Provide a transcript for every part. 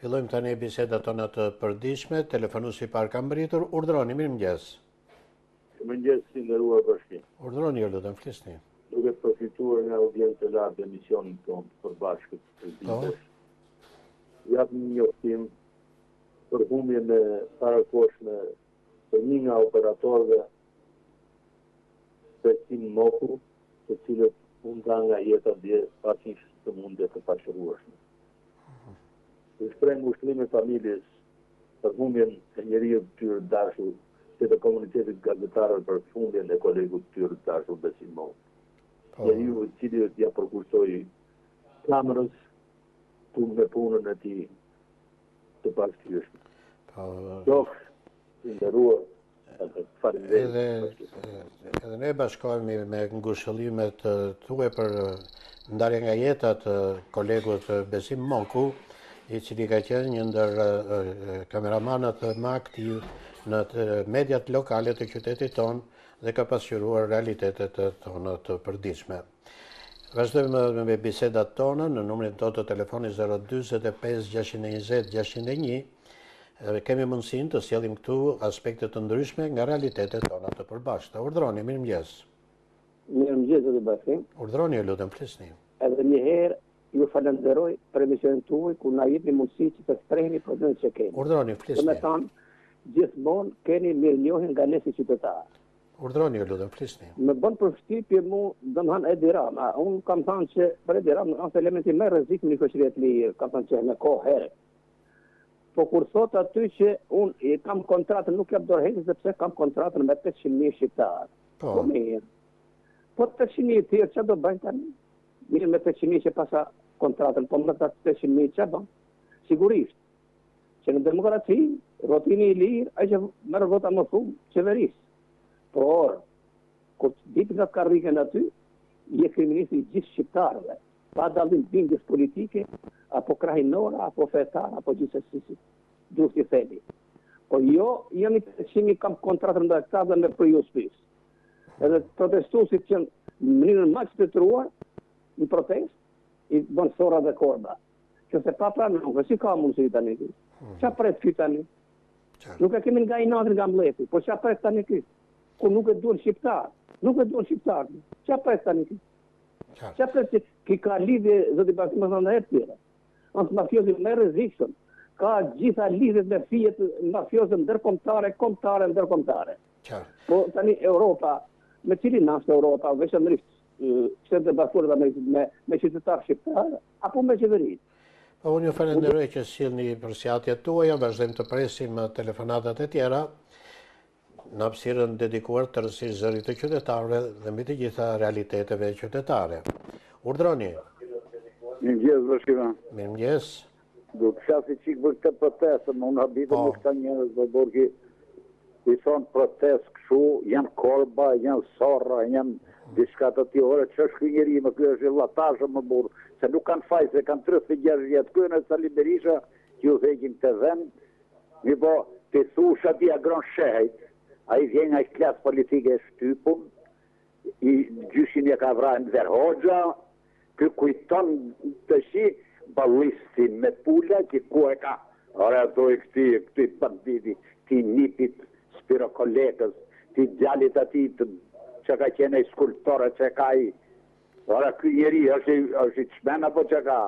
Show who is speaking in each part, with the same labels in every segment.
Speaker 1: Fillojmë tani bisedat tona të përditshme. Telefonuesi i parë ka mbritur. Urdhroni, mirëmëngjes.
Speaker 2: Mirëmëngjes, si nderuar bashkë.
Speaker 1: Urdhroni, ju lutem, flisni.
Speaker 2: Duke përfituar nga audiencë e lartë emisionin tonë të përbashkët të ditës. Jap një njoftim për humbjen e parakoshme të një nga operatorëve Besim Moku, të cilët u nda nga jeta dje pasi sëmundje të pashërueshme. Shpreh ngushëllim e familjes për humbjen e njeriu të tyre dashur, si të komunitetit gazetarëve për humbjen e kolegut të tyre dashur Besim Moku. Njeriu i cili ja përkursoi kamërës me punën e tij të pashërueshme. I nderuar,
Speaker 1: edhe ne bashkohemi me ngushëllimet tuaj për ndarje nga jeta të kolegut Besim Moku, i cili ka qenë një ndër kameramanët më aktiv në mediat lokale të qytetit tonë dhe ka pasqyruar realitetet tona të përditshme. Vazhdojmë me bisedat tona në numrin tonë të telefonit 045 620 601. Kemi mundësinë të sjellim këtu aspekte të ndryshme nga realitetet tona të përbashkëta. Urdhroni, mirëmëngjes.
Speaker 3: Mirëmëngjes, zoti Bashkim.
Speaker 1: Urdhroni, ju lutem, flisni.
Speaker 3: Edhe një herë ju falenderoj për emisionin tuaj ku na jepni mundësi që të shprehni problemet që kemi.
Speaker 1: Urdhroni, flisni.
Speaker 3: Domethënë, gjithmonë keni mirënjohjen nga ne si qytetarë.
Speaker 1: Urdhroni, ju lutem, flisni.
Speaker 3: Më bën përshtypje mu, domethënë Edi Rama. Unë kam thënë që për Edi Rama është elementi më i rrezikshëm në shoqërinë e lirë, kam thënë që në kohë herë. Po kur thot aty që unë kam kontratën, nuk jap dorëheqje sepse kam kontratën me 500.000 shqiptarë. Po mirë. Po 500.000 tjerë çfarë do bëjnë tani? Mirë me 500.000 që pasa kontratën, po me 500.000 çfarë bën? Sigurisht që në demokraci, rrotimi i lirë, ai që merr vota më shumë, qeverisë. Por kur ditë nga karriken aty, je kriminalisti i gjithë shqiptarëve, pa dallim bindjes politike, apo krahinore, apo fetare, apo gjithsesi, duhet të themi. Po jo, jam i 500.000 kam kontratën me këta dhe me Priuspis. Edhe protestuesit që në mënyrën më të shtruar, në protest, i bën thorra dhe korba. Që se pa pranuar, si ka mundësi tani këtu? Çfarë pret ky tani? Nuk e kemi nga inatri nga mlleti, po çfarë pret tani këtu? Ku nuk e duan shqiptar, nuk e duan shqiptar. Çfarë pret tani këtu? Çfarë pret që ka lidhje, zoti Bashkim më thonë edhe tjera. Është mafiozi më rrezikshëm. Ka gjitha lidhjet me fijet mafioze ndërkombëtare, kombëtare, ndërkombëtare. Po tani Europa, me cilin është Europa, veçanërisht Shtetet e Bashkuara me qytetarë shqiptarë apo me qeverinë?
Speaker 1: Po unë ju falenderoj që sjellni përshtatjet tuaja, vazhdojmë të presim telefonatat e tjera në hapësirën dedikuar tërësisht zërit të qytetarëve dhe mbi të gjitha realiteteve qytetare. Urdhroni.
Speaker 2: Mirëmëngjes, Bashkima.
Speaker 1: Mirëmëngjes.
Speaker 2: Do të flasë çik për këtë protestë, më unë habitem me këta njerëz do borgji i thonë protestë kështu, janë korba, janë sorra, janë diçka të tjera, ç'është ky njeri më ky është vëllatazh më burr, se nuk kanë fajse, kanë 36 vjet, ky në Sali Berisha, që u heqin të vend, mi po të thush aty agron shehajt, ai vjen nga klasë politike e shtypun, i gjyshin e ka vrarë Enver Hoxha, ky kujton të shi ballistin me pula që ku e ka. Ora doj këti banditi, ti nipit Spiro kolegës, ti djalit ati që ka qene i skulptore që ka i. Ora ky njeri është i çmen apo që ka?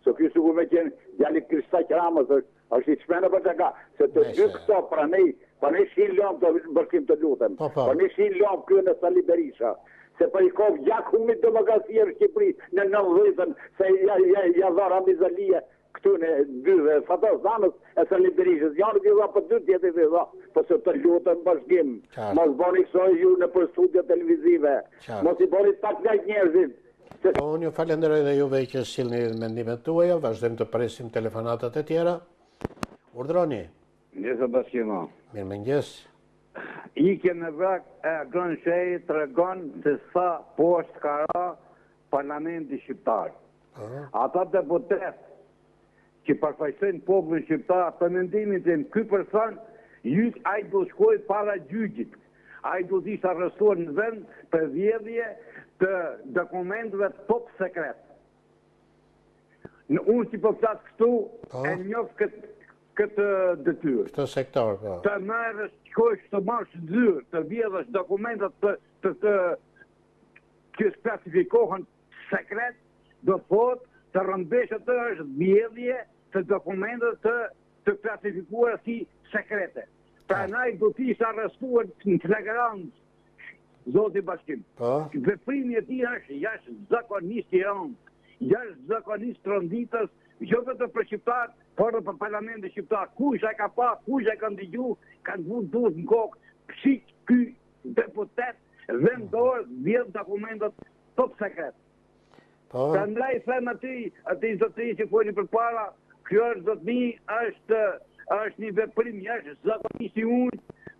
Speaker 2: Se ky sigur me qenë djalit Kristaq Ramës, është i çmen apo që ka? Se të dy këto pranej, pa ne shin lom të Bashkim të lutem. Pa ne shin lom kjo në Sali Berisha. Se për i kovë gjak humit demokracia në Shqipëri në 90-ën, se ja dhara mizalia këtu në dyve fatos danës e Sali Berishës. Janë të dha për 2 tjetë të dha, për se të lutën Bashkim. Mos boni kësoj ju në për studio televizive. Mos i boni tak nga njerëzit.
Speaker 1: Unë ju falenderoj dhe juve që sillni mendimet tuaja, vazhdojmë të presim telefonatat e tjera. Urdhroni.
Speaker 4: Mirëmëngjes Bashkima.
Speaker 1: Mirëmëngjes.
Speaker 4: Ike në vrak e Grën Shej të regon se sa poshtë ka ra parlamenti shqiptar. Ata deputet që përfaqësojnë popullin shqiptar, për mendimin tim, ky person ai do shkoj para gjyqit. Ai do të ishte arrestuar në vend për vjedhje të dokumenteve top sekret. Unë si po flasë këtu, e njof këtë detyrë.
Speaker 1: Këtë sektor, po.
Speaker 4: Të merrësh, shkosh të marrësh zyrë, të vjedhësh dokumentat që klasifikohen sekret, do thotë të rëndësishme të është vjedhje të dokumentet të klasifikuara si sekrete. Prandaj do të ishte arrestuar në flagrant zoti Bashkim. Veprimi i tij është jashtëzakonisht i rëndë, jashtëzakonisht tronditës, jo vetëm për shqiptar, por edhe për parlamentin shqiptar. Kush e ka pa, kush e ka ndëgjuar, kanë vënë dorë në kokë, psi ky deputet vendor vjedh dokumentat top sekret. Prandaj them atij zotëri që foli përpara, kjo është zotëri, është një veprim jashtëzakonisht i unë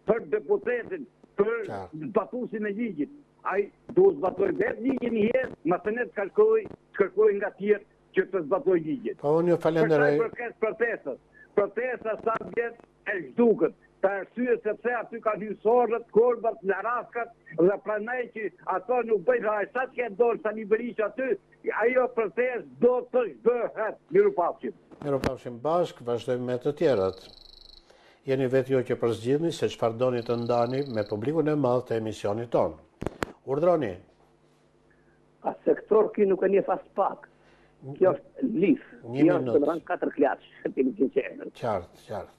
Speaker 4: për deputetin, për zbatuesin e ligjit. Ai duhet zbatoj vetë ligjin një herë, më të ne të kërkoj nga tjerë që të zbatoj ligjit.
Speaker 1: Po unë ju falenderoj.
Speaker 4: Përkes protestat. Protestat sa vjet e zhduket. Për arsye sepse aty ka hyrësorët, korbat, laraskat, dhe prandaj që ato nuk bëjnë sa të ketë dorë sa një Berisha aty, ajo protestë do të zhbëhet. Mirupafshim.
Speaker 1: Mirupafshim bashkë, vazhdojmë me të tjerat. Jeni vetë jo që përzgjidhni se çfarë doni të ndani me publikun e madh të emisionit tonë. Urdhroni.
Speaker 3: A sektor ki nuk e një fas pak. Kjo është lif. Kjo është të rënë 4 klaqë.
Speaker 1: Qartë.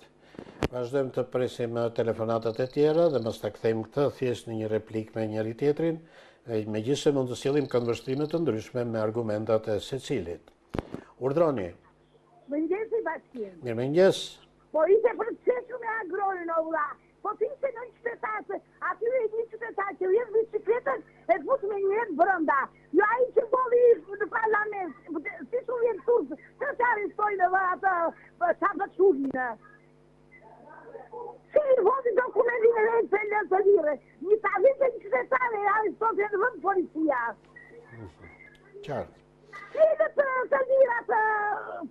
Speaker 1: Vazhdojmë të presim telefonatat e tjera dhe mos ta kthejmë këtë thjesht në një replik me njëri tjetrin, megjithëse mund të sillim këndvështrime të ndryshme me argumentat e secilit. Urdhroni.
Speaker 5: Mëngjesi Bashkim.
Speaker 1: Mirëmëngjes.
Speaker 5: Po ishte procesu me agronin o vlla. Po të ishte në qytetarë, aty e një qytetarë që vjen bicikletën e fut me njëherë brenda. Jo ai që boli në parlament, si su vjen turp, të arrestojnë dhe atë çfarë çulinë. Si i vodi dokumentin e rejtë për lënë të lire, një tavit e një qytetarë e arrestojnë në vënd policia.
Speaker 1: Qartë.
Speaker 5: Si dhe të lira të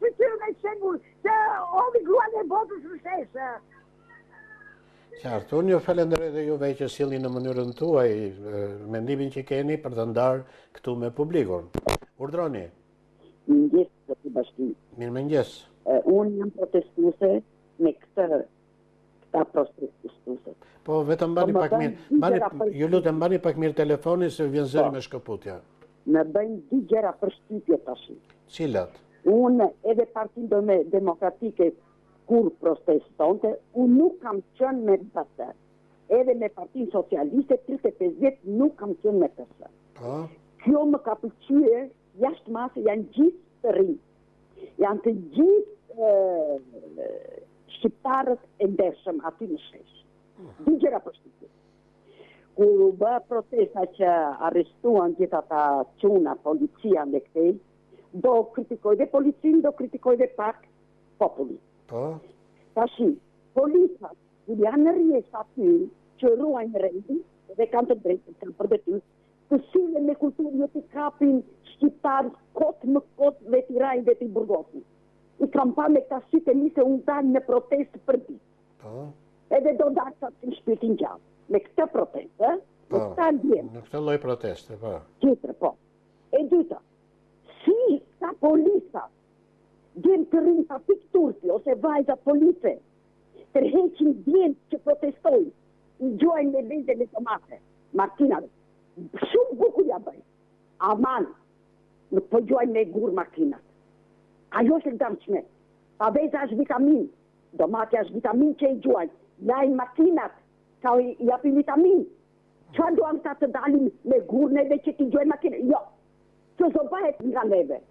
Speaker 5: fytyrën e shembul, që ovi gruan e botës në sheshë.
Speaker 1: Qartë, unë ju falenderoj dhe juve që sillni në mënyrën tuaj mendimin që keni për të ndarë këtu me publikun. Urdhroni.
Speaker 6: Mirëmëngjes, zoti Bashkim.
Speaker 1: Mirëmëngjes.
Speaker 6: Unë jam protestuese me këta protestuese.
Speaker 1: Po vetëm mbani pak mirë. Ju lutem mbani pak mirë telefonin se vjen zëri me shkëputje.
Speaker 6: Më bëjnë dy gjëra përshtypje tash.
Speaker 1: Cilat?
Speaker 6: Unë edhe Partinë Demokratike kur protestonte, unë nuk kam qenë me të. Edhe me Partinë Socialiste 35 vjet nuk kam qenë me të. Kjo më ka pëlqyer, jashtë mase janë gjithë të rinj. Janë të gjithë shqiptarët e ndershëm aty në shesh. Dy gjëra përshtypje. Kur u bë protesta që arrestuan gjithë ata çuna, policia me këtej, do kritikoj dhe policinë, do kritikoj dhe pak popullin. Tashi, policat, kur janë në rjesë aty, që ruajnë rendin, dhe kanë të drejtën, kanë për detyrë, të sillen me kulturë jo të kapin shqiptarë kotë më kotë dhe t'i rajnë dhe t'i burgosin. I kam pa me këta sytë e se unë dalë në protestë për ditë. Edhe do dalë sa të në shpirtin gjallë. Me këtë protestë, me këta ndjenë.
Speaker 1: Në këtë lloj proteste, po.
Speaker 6: Tjetër, po. E dyta, si këta policat djenë të rinë pa pikë turpi, ose vajza police, tërheqin djenë që protestojnë, i gjojnë me vende me tomate, makinave. Shumë bukur ja bëjnë. Aman, nuk po gjojnë me gur makinat. Ajo është dëmshme. Pa veza është vitamin. Domate është vitamin që i gjojnë. Lajnë makinat, ka i japin vitamin. Qa duam ta të dalim me gur neve që ti gjojnë makinat? Jo, që zo bëhet nga neve.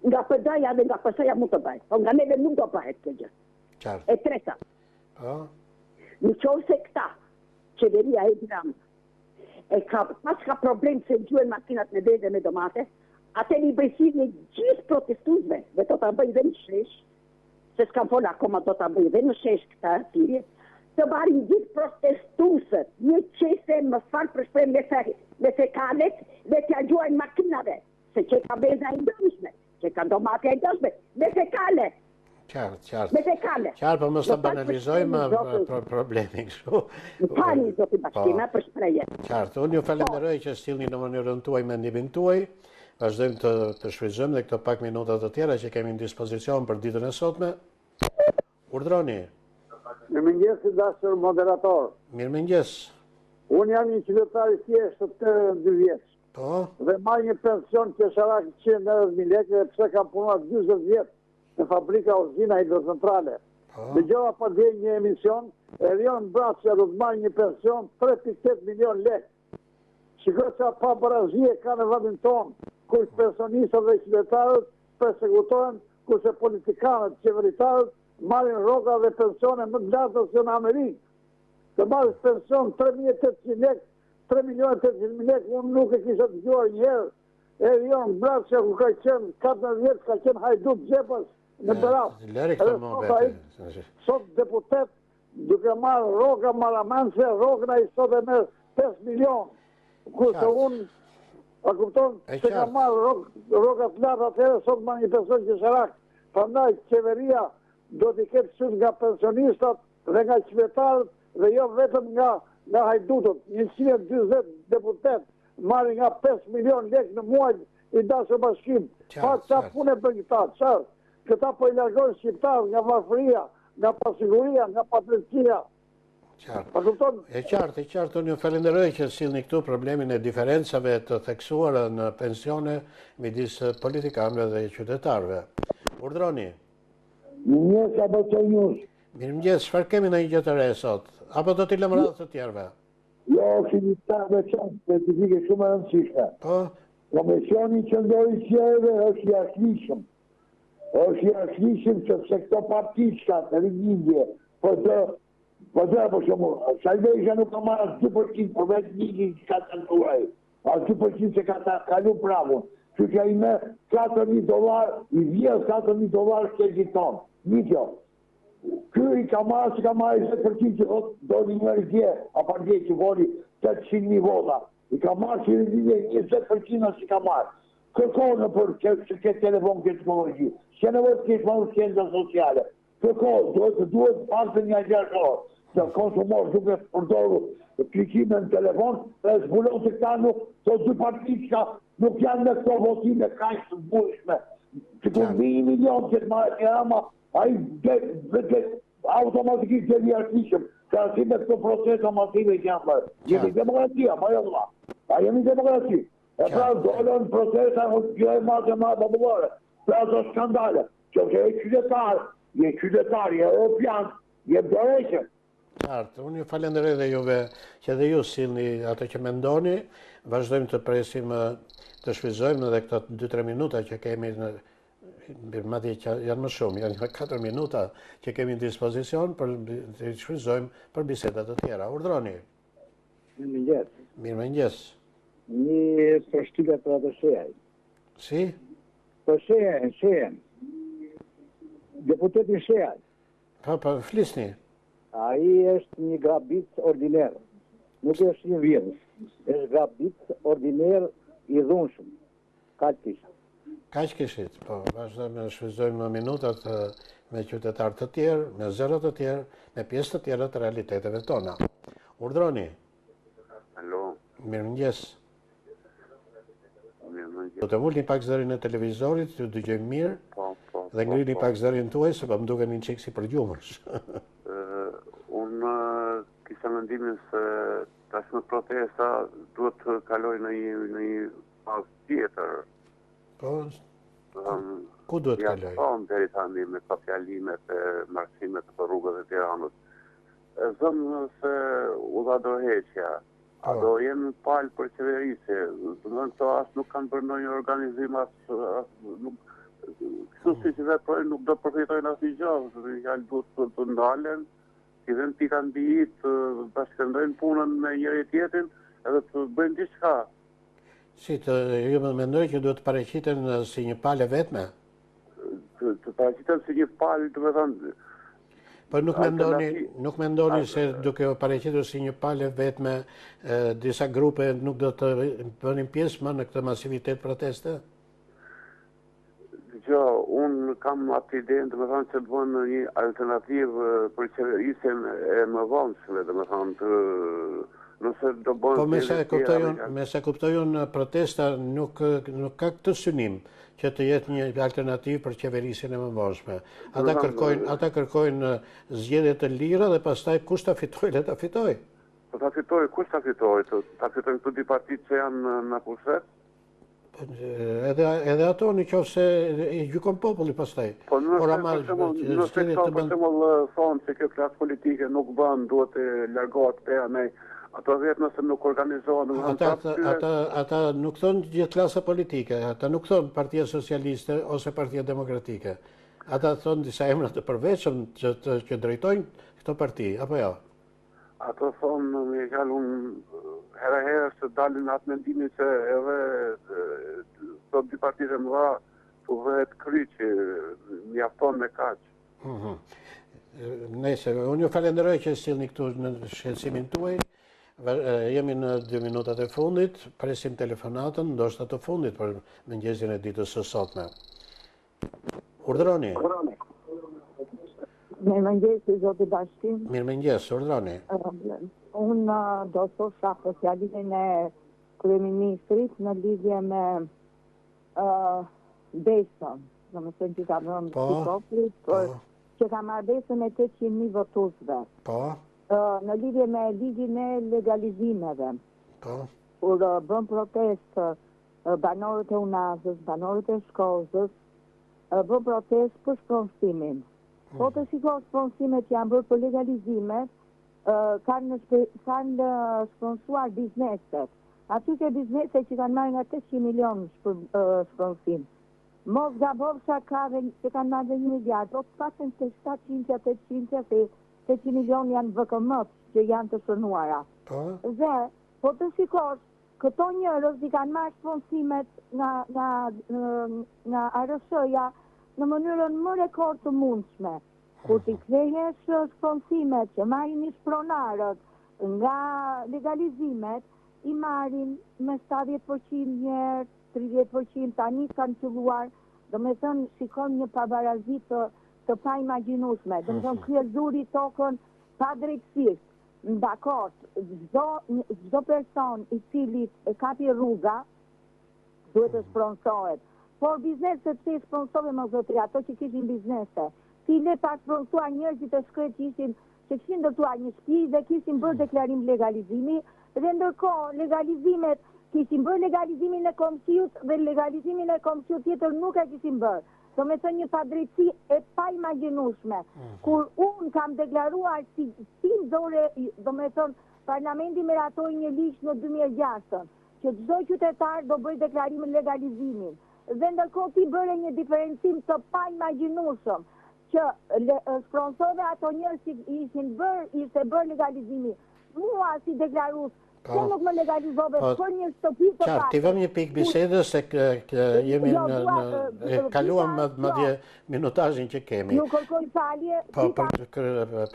Speaker 6: Nga përdaja dhe nga përsaja mund të bëhet. Po nga neve nuk do bëhet kjo gjë. E treta. Në qovë se këta, qeveria e Gram, pas ka problem se gjuen makinat me vende me domate, atë një bëjësit në gjithë protestuzve, dhe do të bëjë dhe në shesh, se s'kam fola akoma do të bëjë dhe në shesh këta, të barin gjithë protestuzët, një qese më farë për shprem me fekalet, dhe t'ja gjuen makinave, se që ka veza i dëmshme, që ka domate e dëmshme, me fekale.
Speaker 1: Qartë.
Speaker 6: Me fekale.
Speaker 1: Qartë, për mos të banalizojmë problemin kështu.
Speaker 6: Në pani, zoti Bashkima, për shpreje.
Speaker 1: Qartë, unë ju falenderoj që sillni në mënyrën tuaj mendimin tuaj. vazhdojmë të shfrytëzojmë dhe këto pak minuta të tjera që kemi në dispozicion për ditën e sotme. Urdhroni.
Speaker 2: Mirëmëngjes, i dashur moderator.
Speaker 1: Mirëmëngjes.
Speaker 2: Unë jam një qytetar i thjeshtë të 82 vjeç.
Speaker 1: Po,
Speaker 2: Dhe marr një pension qesharak 190.000 lekë dhe pse kam punuar 40 vjet në fabrika uzina hidrocentrale. Dëgjova po dhe një emision, Erion Braçja do të marrë një pension 3.8 milion lekë. Shikoj sa pa barazije ka në vendin tonë, kur pensionistët dhe qytetarët persekutohen, kurse politikanët, qeveritarët marrin rroga dhe pensione më të larta se në Amerikë. Të marrë pension 3.800 lekë, 3.800.000 lekë, unë nuk e kisha dëgjuar një herë. Erion Braçja ku ka qenë 14 vjet, ka qenë hajduk xhepas në Berat.
Speaker 1: lëri këto momente.
Speaker 2: Sot deputet duke marrë rroga maramense, rrogën ai sot e merr 5 milion. Kurse unë, a kupton, se ka marrë rroga të larta atëherë, sot marrë një pension qesharak. Prandaj qeveria do t'i ketë syt nga pensionistat dhe nga qytetarët dhe jo vetëm nga hajdutët. 120 deputet marrin nga 5 milion lekë në muaj i dashur bashkim. Pa qa punë bën këta, këta po i largojnë shqiptarë nga varfëria, nga pasiguria, nga patërcia.
Speaker 1: E qartë, unë ju falenderoj që sillni këtu problemin e diferencave të theksuara në pensione midis politikanëve dhe qytetarëve. Urdhroni.
Speaker 7: Mirëmëngjes apo çajus.
Speaker 1: Mirëmëngjes, çfarë kemi në një gjë të re sot? Apo do t'i lëmë radhë të tjerëve?
Speaker 7: Jo, kemi ta veçantë specifike shumë e rëndësishme.
Speaker 1: Po?
Speaker 7: Komisioni qendror i qeverëve është i jashtëligjshëm. Është i jashtëligjshëm sepse këto parti që kanë rigjidje për shembull, Salvesha nuk ka marrë 2% për vetë ligjin që ka tentuar. As 2% që ka kalu pravun. Që që ai me $4.000, i vjen $4.000 që ton. Një kjo. Ky i ka marrë që ka marrë 20% që do një njëri dje, apo dje që voli 800.000 vota. I ka marrë që një 20% që ka marrë. Kërkone për që këtë telefon, këtë teknologi. Që nevojë të kesh marrë shkenca sociale. Kërkone, duhet partën një gjashorë. Që konsumor duke përdoru klikime në telefon, dhe zbulon të këta të dy partit që nuk janë në këto votime kaqë të bujshme. Që ku 1 milion që të marrë të rama, a i automatikisht dhe një artishëm, që asim me këto procesa masive që janë bërë. Jemi demokracia, ma jo dhva. A jemi demokraci. E pra dollën procesa në gjëhe mazë babulore. Pra do skandale. Që e qytetar, je europian, je bëreqë.
Speaker 1: Qartë, unë ju falenderoj dhe juve që dhe ju sillni ato që mendoni. Vazhdojmë të presim të shfrytëzojmë edhe këto 2-3 minuta që kemi madje që janë më shumë, janë 4 minuta që kemi në dispozicion për të shfrytëzojmë për bisedat të tjera. Urdhroni.
Speaker 3: Mirëmëngjes.
Speaker 1: Mirëmëngjes.
Speaker 3: Një përshtypje për atë shehaj.
Speaker 1: Si?
Speaker 3: Për shehen. Deputeti Shehaj.
Speaker 1: Po, flisni.
Speaker 3: Ai është një grabit ordiner. Nuk është një virus. Është grabit ordiner i dhunshëm.
Speaker 1: Kaq kishit, po, vazhdojmë të shfrytëzojmë në minutat me qytetarë të tjerë, me zëra të tjerë, me pjesë të tjera të realiteteve tona. Urdhroni.
Speaker 8: Alo.
Speaker 1: Mirëmëngjes. Do të mulni pak zërin e televizorit, ju dëgjojmë mirë, dhe ngrini pak zërin tuaj, se po më duken një çik si për gjumësh.
Speaker 8: Unë kisha mendimin se tashmë protesta duhet të kaloj në një fazë tjetër.
Speaker 1: Po, ku duhet të kaloj?
Speaker 8: Ja, deri tani me fjalimet e marsimet të rrugëve të Tiranës. E zëmë se u dha dorëheqja. A do jenë palë për qeverisje. Të nënë këto asë nuk kanë bërë një organizim, kështu si që veprojnë nuk do përfitojnë asë një gjë. Janë duhet të ndalen, i dhe në pika në bijit, të bashkëndojnë punën me njëri tjetin, edhe të bëjnë diçka.
Speaker 1: Si, ju më mendoj që duhet të paraqiten si një palë vetme?
Speaker 8: Të paraqiten si një palë, të me thënë,
Speaker 1: Po nuk mendoni se duke u paraqitur si një palë vetme, disa grupe nuk do të bënin pjesë më në këtë masivitet proteste?
Speaker 8: Jo, unë kam atë idenë, të me thonë që të bënë një alternativë për qeverisjen e më vonshme, të me thonë të Nëse do bënë...
Speaker 1: Po me se kuptoj unë, protesta nuk ka këtë synim që të jetë një alternativë për qeverisjen e mëmorshme. Ata kërkojnë zgjedhje të lira dhe pastaj kush ta fitoj, le ta fitoj.
Speaker 8: Po ta fitoj, kush ta fitoj? Ta fitojnë këto dy partitë që janë në pushtet?
Speaker 1: Edhe ato në qoftë se i gjykon populli pastaj.
Speaker 8: Po nëse këto për shembull thonë se kjo klasë politike nuk bën, duhet të largohet pera me ato vetë nëse nuk organizohen.
Speaker 1: Ata nuk thonë gjithë klasa politike, ata nuk thonë Partia Socialiste ose Partia Demokratike. Ata thonë disa emra të përveçëm që drejtojnë këto parti, apo jo?
Speaker 8: Ato thonë, me fjalë herë se dalin atë mendimin se edhe të dy partitë mëdha të vetë kry që mjafton me kaq.
Speaker 1: Nëse, unë ju falenderoj që sillni këtu në shqetësimin tuaj. Jemi në 2 minutat e fundit, presim telefonatën, ndoshta të fundit për mëngjesin e ditës së sotme. Urdhroni.
Speaker 6: Mirëmëngjes, zoti Bashkim.
Speaker 1: Mirëmëngjes, urdhroni.
Speaker 6: Unë do të thosha për fjalimin e kryeministrit në lidhje me besën, domethënë që ka vënë popullit, që ka marrë besën e 800.000 votuesve.
Speaker 1: Po.
Speaker 6: Në lidhje me ligjin e legalizimeve.
Speaker 1: Po.
Speaker 6: Kur bën protestë banorët e Unazës, banorët e Shkozës, bën protestë për sponsorimin. Po të shikosh sponsorimet që janë bërë për legalizimet, kanë sponsuar bizneset. Aty ke bizneset që kanë marrë nga 800 milion për sponsorim. Mos gabovsha që kanë marrë 1 miliard, do të pasen të 700-800 se 800 milion janë VKM-t që janë të shënuara. Dhe, po të shikosh, këto njerëz i kanë marrë sponsorimet nga ARSH-ja në mënyrën më rekord të mundshme. Kur t'i kthehesh sponsorimet që marrin pronarët nga legalizimet, i marrin me 70% njerë, 30%, tani kanë qëlluar, do me thënë shikon një pabarazit të pa imagjinueshme, do me thënë kryezuri tokën pa drejtësisht. Dakor, çdo person i cili e kapi rruga, duhet të sponsoret. Por bizneset që i sponsorve më zotri, ato që kishin biznese, si le pa sponsuar njerëzit e shkret që kishin ndërtuar një shtëpi dhe kishin bërë deklarim legalizimi, dhe ndërkohë legalizimet kishin bërë legalizimin e komshiut dhe legalizimin e komshiut tjetër nuk e kishin bërë. Do me thënë një padrejtësi e pa imagjinueshme. Kur unë kam deklaruar si zore, do me thënë, parlamenti meratoi një ligj në 2006, që çdo qytetar do bëjë deklarimin legalizimin. Dhe ndërkohë ti bëre një diferencim të pa imagjinueshëm, që sponsove ato njerëz që ishte bërë legalizimi. Mua si deklarues, se nuk më legalizove për një shtëpi të
Speaker 1: qartë, ti vëm një pikë bisedës se jemi kaluam madje minutazhin që kemi.
Speaker 6: Nuk kërkoj falje.
Speaker 1: Po,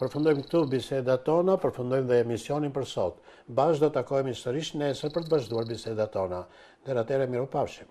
Speaker 1: përfundojmë këtu bisedat tona, përfundojmë dhe emisionin për sot. Bashkë do takohemi sërish nesër për të vazhduar bisedat tona. Deri atëherë mirupafshim.